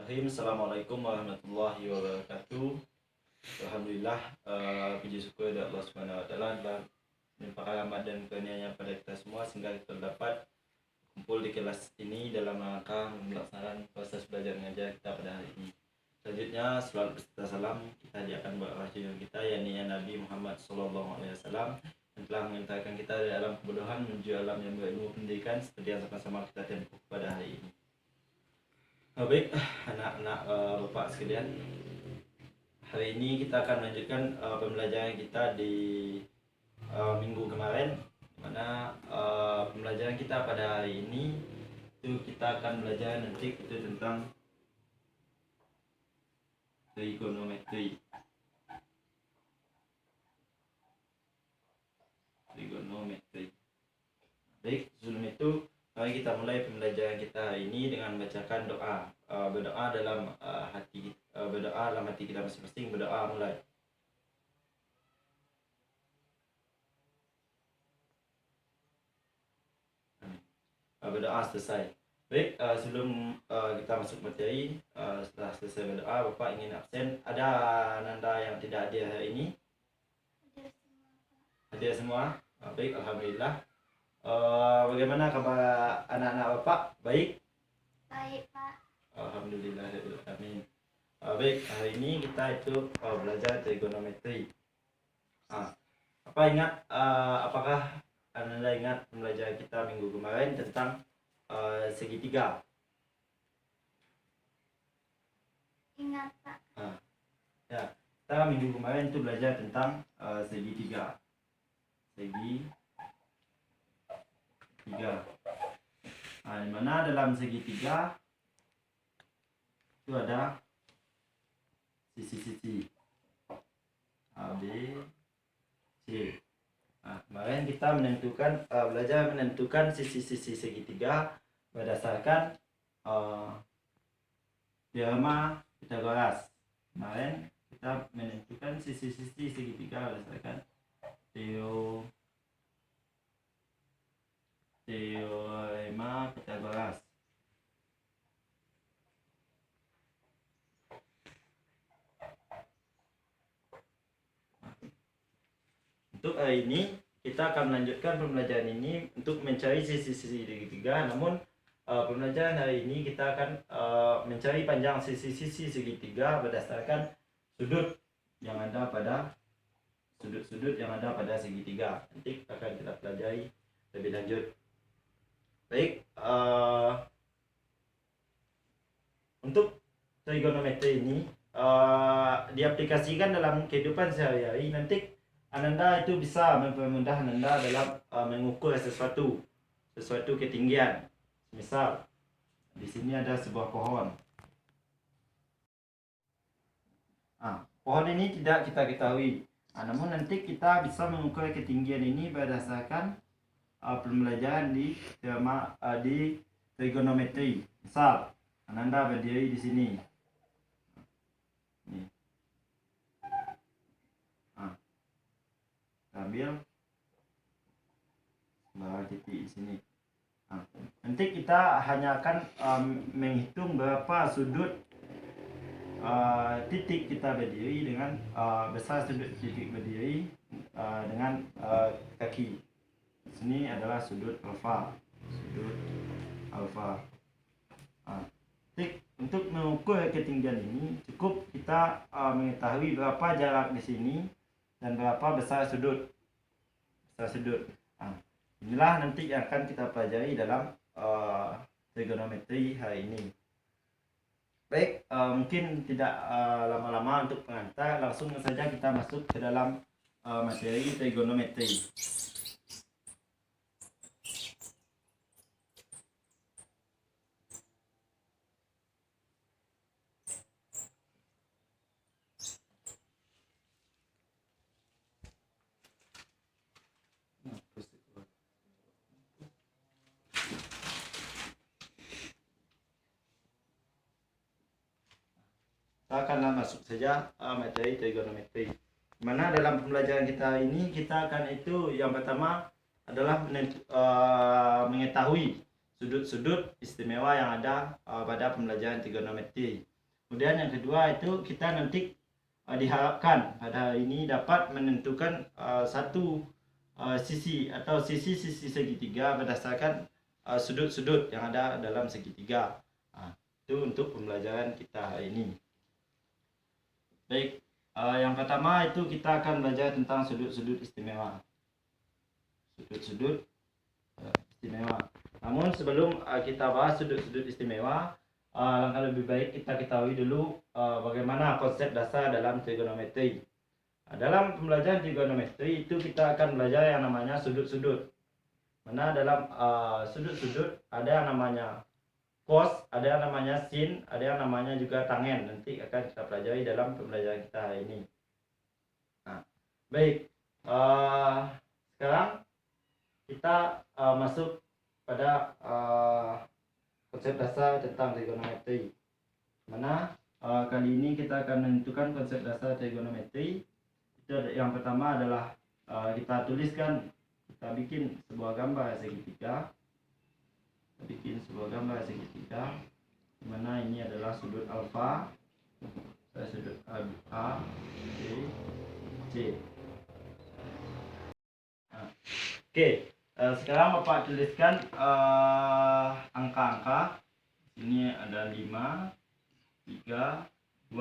Bismillahirrahmanirrahim. Assalamualaikum warahmatullahi wabarakatuh. Alhamdulillah, puji syukur dari Allah Subhanahu wa taala telah melimpahkan rahmat dan karunia-Nya pada kita semua sehingga kita dapat kumpul di kelas ini dalam rangka melaksanakan proses belajar mengajar kita pada hari ini. Selanjutnya, selawat beserta salam kita akan buat junjungan kita yakni Nabi Muhammad SAW yang telah mengantarkan kita dari alam kebodohan menuju alam yang berilmu pendidikan seperti yang sama-sama kita tempuh pada hari ini. Baik, anak-anak Bapak sekalian, hari ini kita akan melanjutkan pembelajaran kita di minggu kemarin, mana pembelajaran kita pada hari ini itu kita akan belajar nanti itu tentang trigonometri. Baik, sebelum itu mari kita mulai pembelajaran kita hari ini dengan membacakan doa. Berdoa dalam hati kita masing-masing. Berdoa mulai. Berdoa selesai. Baik, sebelum kita masuk materi, setelah selesai berdoa, Bapak ingin absen. Ada Nanda yang tidak hadir hari ini? Hadir semua. Baik, alhamdulillah. Bagaimana kabar anak-anak Bapak? Baik? Baik, Pak. Alhamdulillah. Amin. Baik, hari ini kita itu belajar trigonometri. Apakah Anda ingat pembelajaran kita minggu kemarin tentang segitiga? Ingat, Pak. Ya, kita minggu kemarin itu belajar tentang segitiga. Segitiga. Di mana dalam segitiga itu ada sisi-sisi A, B, C. Kemarin kita belajar menentukan sisi-sisi segitiga berdasarkan teorema Pythagoras. Kemarin kita menentukan sisi-sisi segitiga berdasarkan teorema Pythagoras. Untuk hari ini kita akan melanjutkan pembelajaran ini untuk mencari sisi-sisi segitiga. Namun pembelajaran hari ini kita akan mencari panjang sisi-sisi segitiga berdasarkan sudut yang ada pada sudut-sudut yang ada pada segitiga. Nanti akan kita pelajari lebih lanjut. Baik, untuk trigonometri ini diaplikasikan dalam kehidupan sehari-hari. Nanti Ananda itu bisa mempermudah Ananda dalam mengukur sesuatu ketinggian. Misal di sini ada sebuah pohon. Pohon ini tidak kita ketahui. Namun nanti kita bisa mengukur ketinggian ini berdasarkan pembelajaran di trigonometri. Misal Ananda berdiri di sini. Nih. Ambil bawah titik di sini. Nanti kita hanya akan menghitung berapa sudut titik kita berdiri dengan besar sudut titik berdiri dengan kaki. Sini adalah sudut alfa. Untuk mengukur ketinggian ini cukup kita mengetahui berapa jarak di sini dan berapa besar sudut. Inilah nanti yang akan kita pelajari dalam trigonometri hari ini. Baik, mungkin tidak lama-lama untuk pengantar, langsung saja kita masuk ke dalam materi trigonometri. Kita akan masuk saja materi trigonometri. Mana dalam pembelajaran kita ini kita akan itu yang pertama adalah mengetahui sudut-sudut istimewa yang ada pada pembelajaran trigonometri. Kemudian yang kedua itu kita nanti diharapkan pada hari ini dapat menentukan satu sisi atau sisi-sisi segitiga berdasarkan sudut-sudut yang ada dalam segitiga. Itu untuk pembelajaran kita hari ini. Baik, yang pertama itu kita akan belajar tentang sudut-sudut istimewa. Sudut-sudut istimewa. Namun sebelum kita bahas sudut-sudut istimewa, langkah lebih baik kita ketahui dulu bagaimana konsep dasar dalam trigonometri. Dalam pembelajaran trigonometri itu kita akan belajar yang namanya sudut-sudut. Mana dalam sudut-sudut ada yang namanya cos, ada yang namanya sin, ada yang namanya juga tangen. Nanti akan kita pelajari dalam pembelajaran kita hari ini. Nah, baik. Sekarang kita masuk pada konsep dasar tentang trigonometri. Mana kali ini kita akan menentukan konsep dasar trigonometri. Itu yang pertama adalah kita tuliskan, kita bikin sebuah gambar segitiga. Kita bikin sebuah gambar segitiga, dimana ini adalah sudut alfa, sudut A, B, C. Oke. Sekarang Bapak tuliskan angka-angka. Ini ada 5, 3, 2.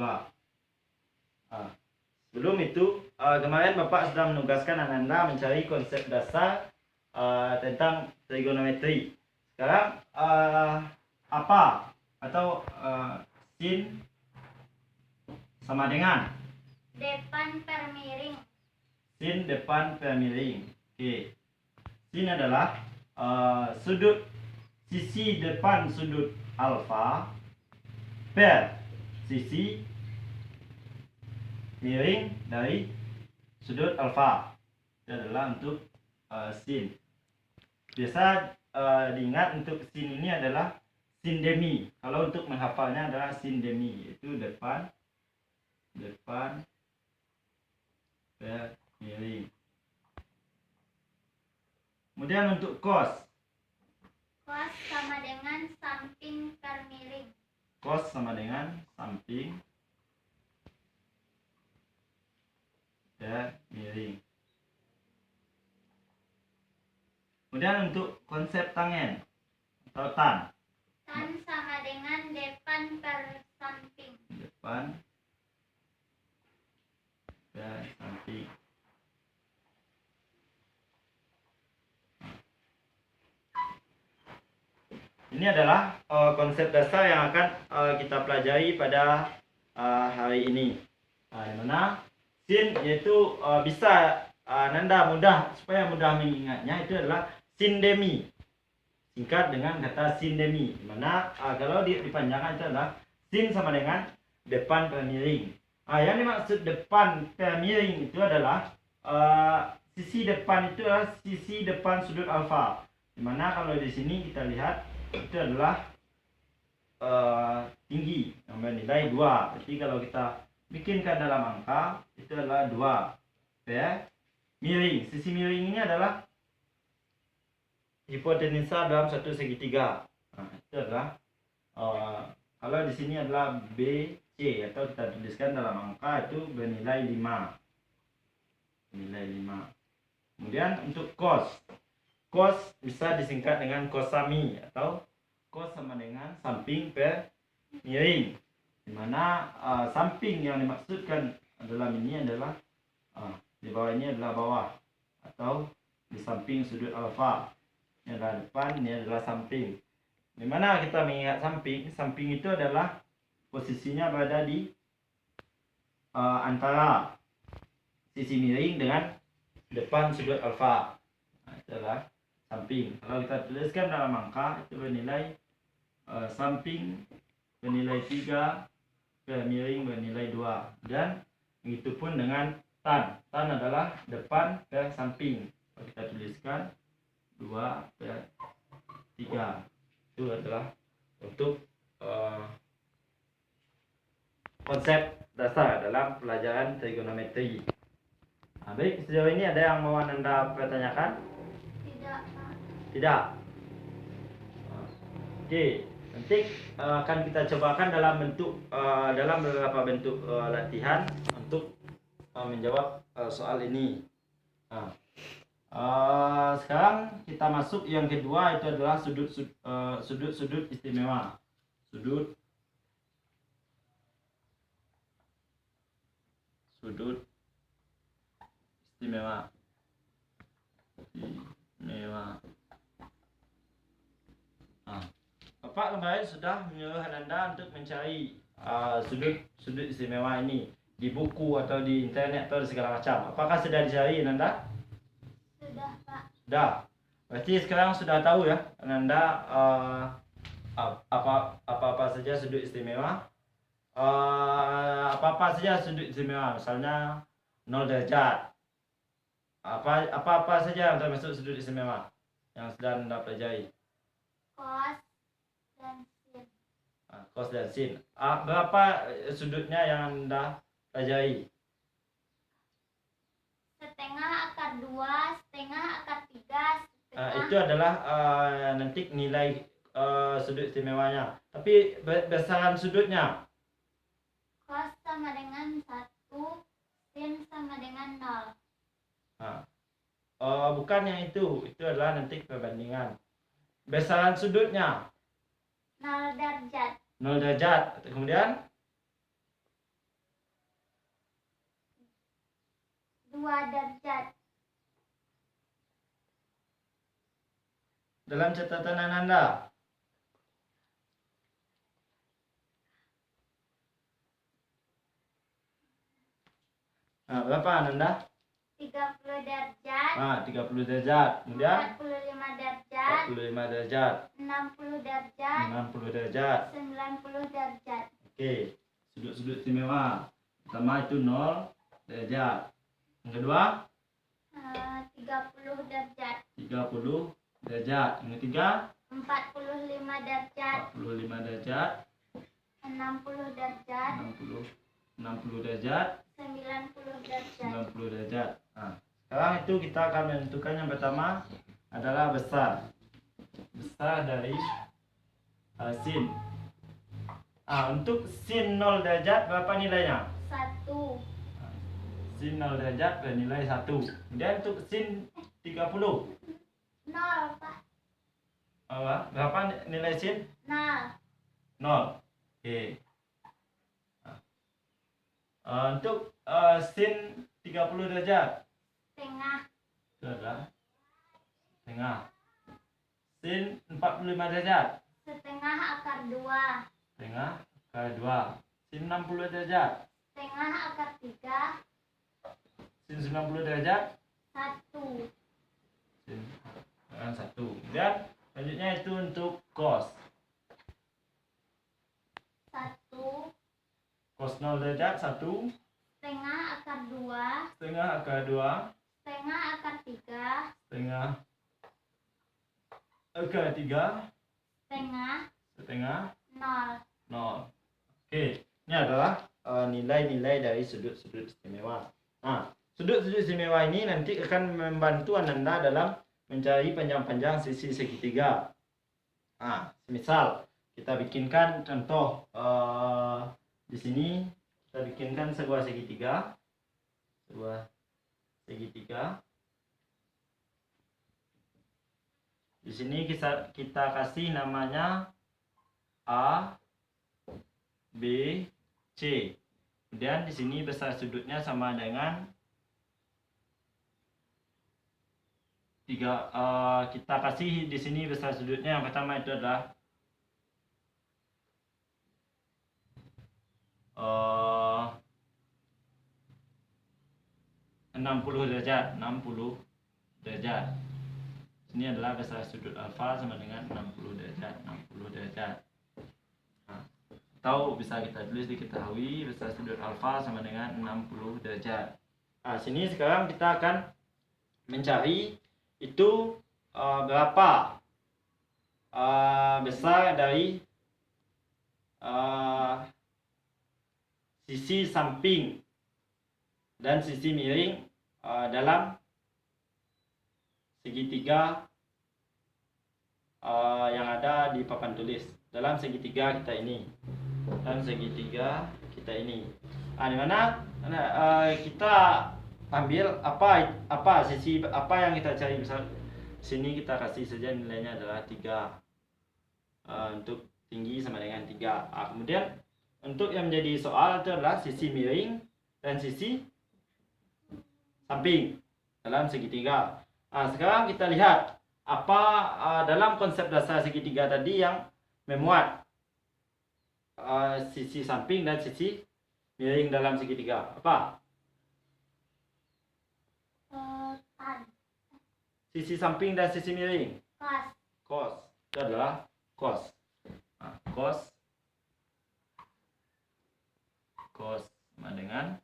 Sebelum itu, kemarin Bapak sudah menugaskan Anda mencari konsep dasar tentang trigonometri. Sekarang apa atau sin sama dengan Depan per miring. sin depan per miring. Oke. Sin adalah sisi depan sudut alfa per sisi miring dari sudut alfa. Itu adalah untuk sin. Biasa diingat untuk sin ini adalah sin demi. Kalau untuk menghafalnya adalah sin demi, yaitu depan per miring. Kemudian untuk cos. Cos sama dengan samping per miring. Cos sama dengan samping per miring. Kemudian untuk konsep tangen atau tan. Tan sama dengan depan per samping. Depan per samping. Ini adalah konsep dasar yang akan kita pelajari pada hari ini. Di mana sin yaitu bisa Nanda mudah supaya mudah mengingatnya itu adalah sin demi. Singkat dengan kata sin demi. Di mana kalau dipanjangkan itu adalah sin sama dengan depan per miring. Yang dimaksud depan per miring itu adalah sisi depan itu adalah sisi depan sudut alfa. Di mana kalau di sini kita lihat itu adalah tinggi yang bernilai 2. Jadi kalau kita bikinkan dalam angka itu adalah 2 per miring. Sisi miring ini adalah hipotenusa dalam satu segitiga. Itu adalah kalau di sini adalah BC atau kita tuliskan dalam angka itu bernilai 5. Nilai 5. Kemudian untuk cos. Cos bisa disingkat dengan cosami atau cos sama dengan samping per miring. Di mana samping yang dimaksudkan dalam ini adalah di bawah ini adalah bawah atau di samping sudut alfa. Ini adalah depan, ini adalah samping. Di mana kita mengingat samping? Samping itu adalah posisinya berada di antara sisi miring dengan depan sudut alfa. Itu adalah samping. Kalau kita tuliskan dalam angka itu bernilai samping bernilai 3 per miring bernilai 2. Dan begitu pun dengan tan. Tan adalah depan per samping. Kalau kita tuliskan 2 per 3. Itu adalah untuk konsep dasar dalam pelajaran trigonometri. Baik, sejauh ini ada yang mau Anda pertanyakan? Tidak, Pak. Tidak. Oke, Nanti akan kita cobakan dalam beberapa bentuk latihan untuk menjawab soal ini. Nah, sekarang kita masuk yang kedua, itu adalah sudut istimewa. Sudut istimewa. Bapak kemarin sudah menyuruh Ananda untuk mencari sudut istimewa ini di buku atau di internet atau di segala macam. Apakah sudah dicari, Ananda? Sudah, Pak. Sudah. Berarti sekarang sudah tahu ya, Ananda, apa saja sudut istimewa. Apa saja sudut istimewa, misalnya 0 derajat. Apa saja yang termasuk sudut istimewa yang sudah Anda pelajari? Cos dan sin. Cos dan sin. Berapa sudutnya yang Anda pelajari? Setengah akar 2, setengah akar 3, setengah. Itu adalah nanti nilai sudut istimewanya. Tapi besaran sudutnya? Cos sama dengan 1, sin sama dengan 0. Bukan yang itu adalah nanti perbandingan. Besaran sudutnya? 0 derajat. 0 derajat. Kemudian? 2 derajat. Dalam catatan Ananda? Berapa Ananda? 30 derajat. 30 derajat. Kemudian? 45 derajat. 45 derajat. 60 derajat. 60 derajat. 90 derajat. Oke, sudut istimewa. Pertama itu 0 derajat. Yang kedua? 30 derajat. 30 derajat. Yang ketiga? 45 derajat. 45 derajat. 60 derajat. 60 derajat. 90 derajat. 90 derajat. Sekarang itu kita akan menentukan yang pertama adalah besar dari sin. Untuk sin 0 derajat berapa nilainya? 1. Sin 0 derajat bernilai 1. Kemudian untuk sin 30? 0, Pak. Berapa nilai sin? 0. 0. Oke. Untuk sin 30 derajat? Setengah. Itu adalah setengah. Sin 45 derajat? Setengah akar 2. Setengah akar 2. Sin 60 derajat? Setengah akar 3. Sin 90 derajat? 1. Sin 1. Dan selanjutnya itu untuk cos. 1. Cos 0 derajat 1. Setengah akar 2. Setengah akar 2. Setengah akar 3. Setengah akar 3. Setengah 0. 0. Oke, ini adalah nilai-nilai dari sudut-sudut istimewa. Sudut istimewa ini nanti akan membantu Ananda dalam mencari panjang-panjang sisi segitiga. Misal kita bikinkan contoh di sini kita bikinkan sebuah segitiga. Di sini kita kasih namanya A, B, C. Kemudian di sini besar sudutnya sama dengan 3. Kita kasih di sini besar sudutnya yang pertama itu adalah 60 derajat. 60 derajat. Ini adalah besar sudut alfa sama dengan 60 derajat. 60 derajat. Atau bisa kita tulis diketahui besar sudut alfa sama dengan 60 derajat. Sini sekarang kita akan mencari itu berapa besar dari sisi samping dan sisi miring dalam segitiga yang ada di papan tulis. dalam segitiga kita ini. Dalam segitiga kita ini. Di mana kita ambil apa sisi apa yang kita cari. Misal sini kita kasih saja nilainya adalah 3 untuk tinggi sama dengan 3. Kemudian untuk yang menjadi soal itu adalah sisi miring dan sisi samping dalam segitiga. Sekarang kita lihat apa dalam konsep dasar segitiga tadi yang memuat sisi samping dan sisi miring dalam segitiga. Apa? Sisi samping dan sisi miring. Cos. Itu adalah cos. Cos sama dengan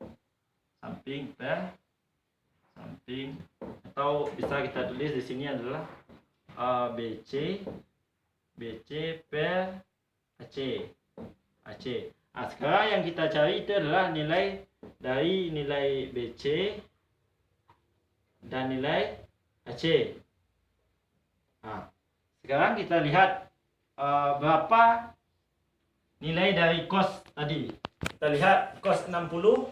samping per samping, atau bisa kita tulis di sini adalah BC per AC. Sekarang yang kita cari itu adalah nilai dari nilai BC dan nilai AC. Sekarang kita lihat berapa nilai dari cos tadi. Kita lihat cos 60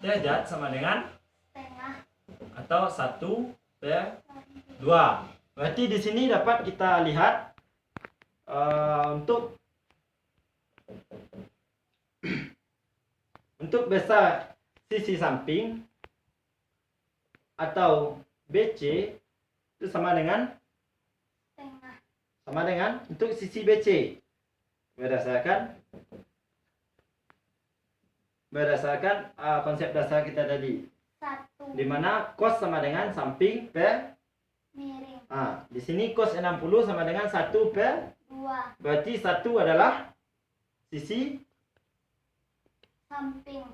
derajat sama dengan setengah atau 1/2. Berarti di sini dapat kita lihat untuk besar sisi samping atau BC itu sama dengan untuk sisi BC berdasarkan konsep dasar kita tadi, di mana cos sama dengan samping per miring. Di sini cos 60 sama dengan 1/2. Berarti 1 adalah sisi samping.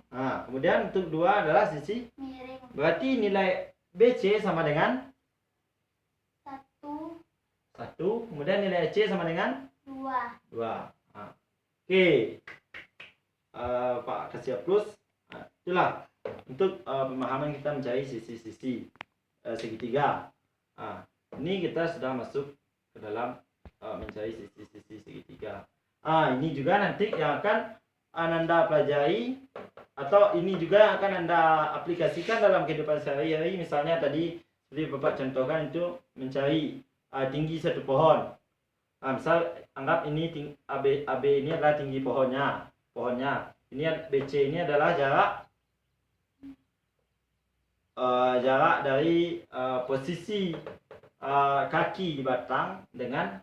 Kemudian untuk 2 adalah sisi miring. Berarti nilai BC sama dengan 1. Kemudian nilai AC sama dengan 2. Oke. Pak kasih plus. Itulah untuk pemahaman kita mencari sisi-sisi segitiga. Ini kita sudah masuk ke dalam mencari sisi-sisi segitiga. Ini juga nanti yang akan Anda pelajari, atau ini juga yang akan Anda aplikasikan dalam kehidupan sehari-hari. Misalnya tadi seperti Bapak contohkan itu mencari tinggi satu pohon. Misal anggap ini AB ini adalah tinggi pohonnya. Ini BC ini adalah jarak dari posisi kaki batang dengan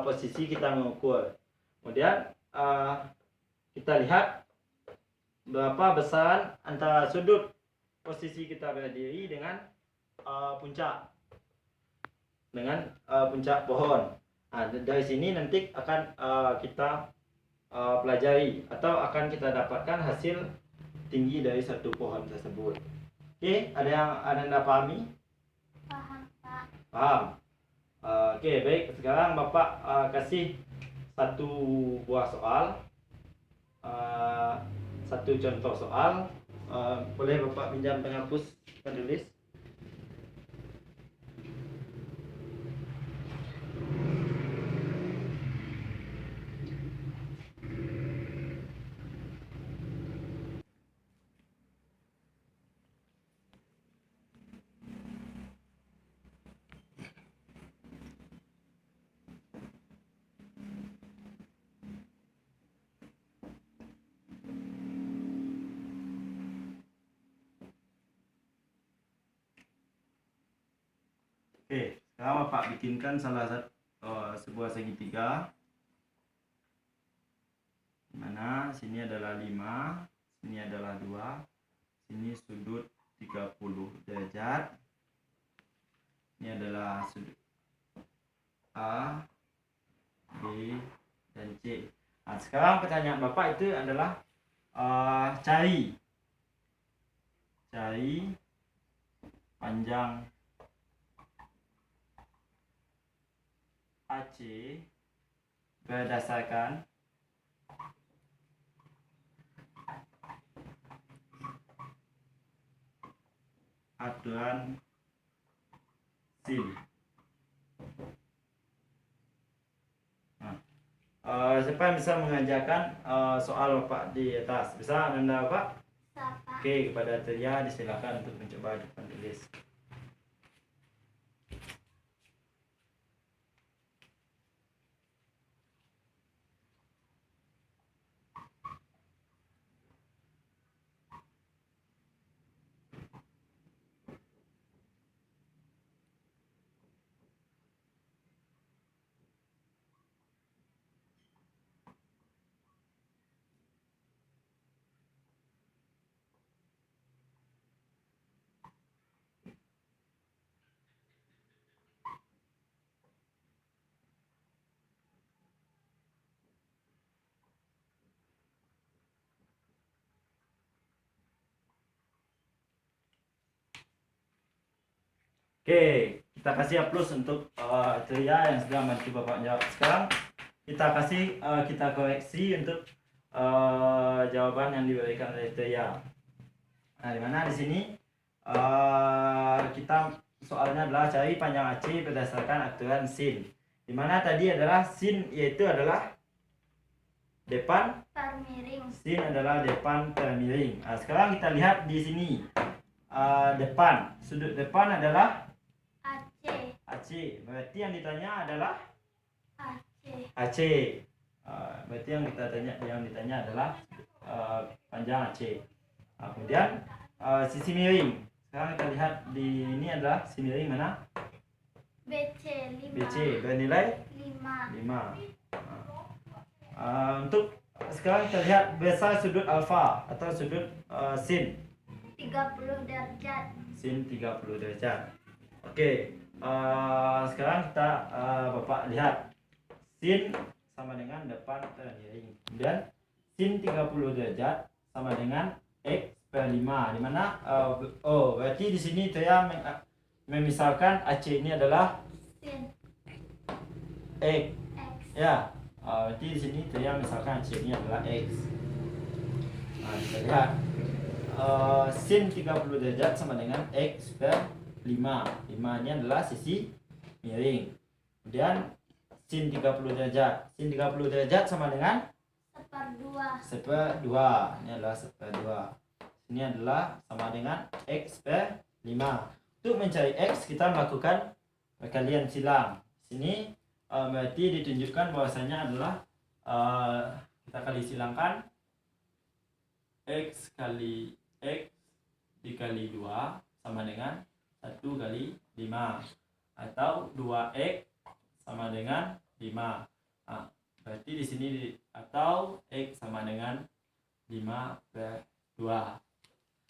posisi kita mengukur. Kemudian kita lihat berapa besaran antara sudut posisi kita berdiri dengan puncak pohon. Dari sini nanti akan kita pelajari atau akan kita dapatkan hasil tinggi dari satu pohon tersebut. Oke, ada yang Anda pahami? Paham, Pak. Paham. Oke, baik. Sekarang Bapak kasih satu buah soal, satu contoh soal. Boleh Bapak pinjam penghapus penulis? Oke, sekarang Bapak bikinkan sebuah segitiga. Mana sini adalah 5, sini adalah 2, sini sudut 30 derajat. Ini adalah sudut A, B, dan C. Sekarang pertanyaan Bapak itu adalah cari panjang AC berdasarkan aturan sin. Siapa yang bisa mengajarkan soal Bapak di atas? Bisa Anda Bapak? Siapa? Oke, kepada Teria disilakan untuk mencoba depan tulis. Oke, kita kasih plus untuk Teria yang sudah bantu Bapak jawab. Sekarang kita koreksi untuk jawaban yang diberikan oleh Teria. Nah, di mana di sini kita soalnya adalah cari panjang AC berdasarkan aturan sin. Di mana tadi adalah sin yaitu adalah depan Per miring. sin adalah depan per miring. Nah, sekarang kita lihat di sini depan, sudut depan adalah AC. AC. Berarti yang ditanya adalah AC. AC. Berarti yang ditanya adalah panjang AC. Kemudian sisi miring. Sekarang kita lihat di ini adalah sisi miring mana? BC 5. BC bernilai 5. 5. Untuk sekarang kita lihat besar sudut alfa atau sudut sin. 30 derajat. Sin 30 derajat. Oke. Sekarang kita Bapak lihat sin sama dengan depan per miring. Kemudian sin 30 derajat sama dengan x per 5. Di mana berarti di sini saya memisalkan AC ini adalah Sin x. X. Ya. Berarti di sini saya misalkan AC ini adalah x. Nah, kita lihat sin 30 derajat sama dengan x per 5. 5 ini adalah sisi miring. Kemudian sin 30 derajat. Sin 30 derajat sama dengan Seperdua. Ini adalah seperdua. Ini adalah sama dengan x per 5. Untuk mencari x kita melakukan perkalian silang. Sini berarti ditunjukkan bahwasanya adalah kita kali silangkan x kali x dikali 2 sama dengan 1 kali 5 atau 2x sama dengan 5. Nah, berarti di sini atau x sama dengan 5 per 2.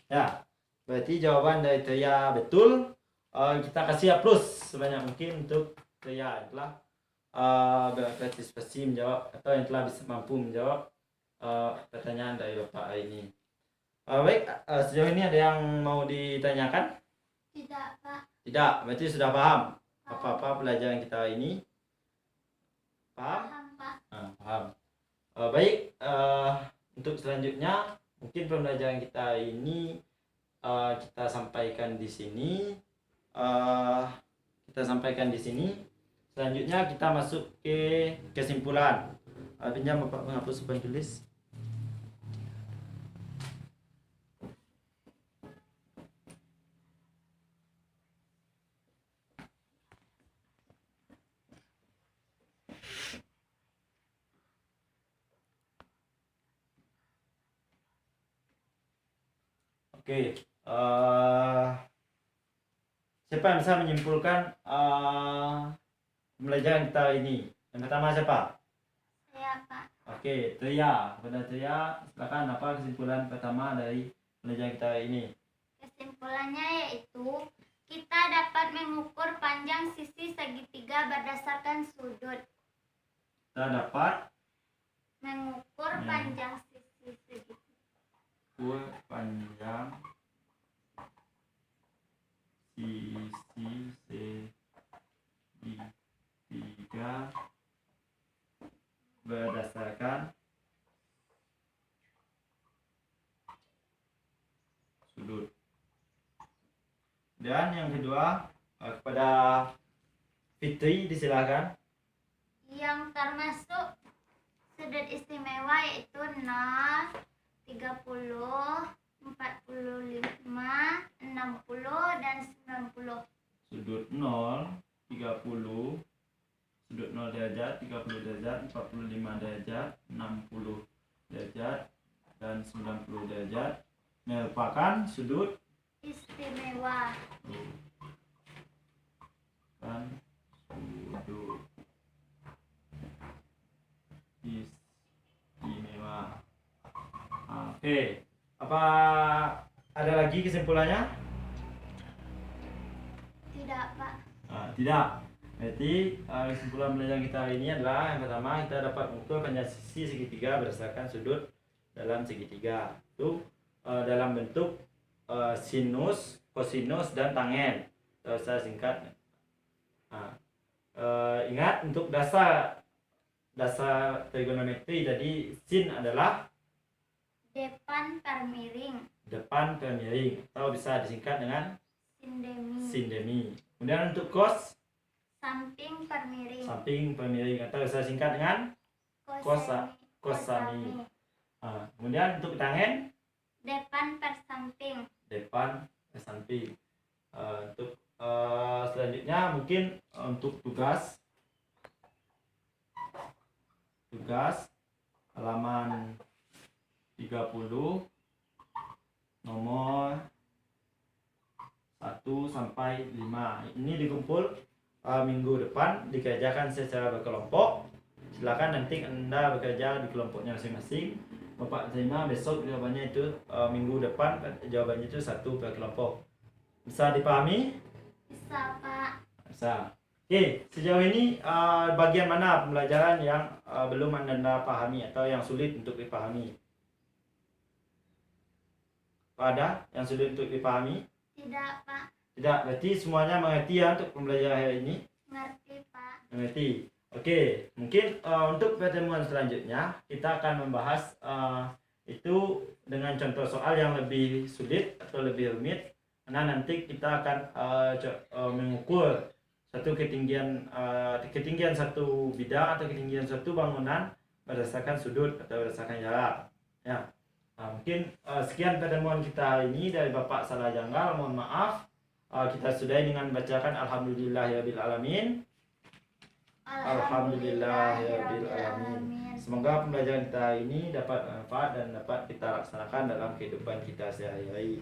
Ya, berarti jawaban dari Teria betul. Kita kasih plus sebanyak mungkin untuk Teria yang telah berpartisipasi menjawab atau yang telah bisa mampu menjawab pertanyaan dari Bapak hari ini. Baik, sejauh ini ada yang mau ditanyakan? Tidak, Pak. Tidak, berarti sudah paham apa-apa pelajaran kita hari ini? Paham? Paham, Pak. Paham. Baik, untuk selanjutnya mungkin pembelajaran kita ini kita sampaikan di sini. Selanjutnya kita masuk ke kesimpulan. Pinjam Bapak menghapus papan tulis. Oke, siapa yang bisa menyimpulkan pembelajaran kita ini? Yang pertama siapa? Saya, Pak. Oke, Teria. Kepada Teria, silakan apa kesimpulan pertama dari pembelajaran kita ini? Kesimpulannya yaitu kita dapat mengukur panjang sisi segitiga berdasarkan sudut. Kita dapat Mengukur panjang sisi segitiga. panjang sisi segitiga berdasarkan sudut. Dan yang kedua kepada Fitri disilakan. Yang termasuk Sudut istimewa yaitu 0, 30, 45, 60, dan 90. Sudut 0, 30, sudut 0 derajat, 30 derajat, 45 derajat, 60 derajat, dan 90 derajat merupakan sudut Istimewa. kan sudut istimewa. Oke, apa ada lagi kesimpulannya? Tidak, Pak. Tidak. Berarti kesimpulan pelajaran kita hari ini adalah yang pertama, kita dapat mengukur panjang sisi segitiga berdasarkan sudut dalam segitiga. Itu dalam bentuk sinus, kosinus, dan tangen. Saya singkat. Ingat untuk dasar trigonometri, jadi sin adalah Depan per miring. depan per miring, atau bisa disingkat dengan Sindemi. sindemi. Kemudian untuk cos, Samping per miring. samping per miring, atau bisa singkat dengan kosami. Kemudian untuk tangen, Depan per samping. depan per samping. Untuk selanjutnya mungkin untuk tugas halaman 30 nomor 1 sampai 5. Ini dikumpul minggu depan, dikerjakan secara berkelompok. Silakan nanti Anda bekerja di kelompoknya masing-masing. Bapak terima besok jawabannya itu minggu depan jawabannya itu 1 per kelompok. Bisa dipahami? Bisa, Pak. Bisa. Oke, sejauh ini bagian mana pembelajaran yang belum Anda pahami atau yang sulit untuk dipahami? Ada yang sulit untuk dipahami? Tidak, Pak. Tidak, berarti semuanya mengerti ya untuk pembelajaran hari ini? Ngerti, Pak. Mengerti. Oke, mungkin untuk pertemuan selanjutnya kita akan membahas itu dengan contoh soal yang lebih sulit atau lebih rumit. Nah, nanti kita akan mengukur satu ketinggian satu bidang atau ketinggian satu bangunan berdasarkan sudut atau berdasarkan jarak. Ya. Mungkin sekian pertemuan kita hari ini dari Bapak Salah Janggal. Mohon maaf. Kita sudahi dengan bacakan Alhamdulillahirabbil alamin. Alhamdulillahirabbil alamin. Semoga pembelajaran kita hari ini dapat manfaat dan dapat kita laksanakan dalam kehidupan kita sehari-hari.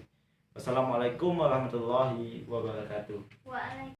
Wassalamualaikum warahmatullahi wabarakatuh. Waalaikumsalam.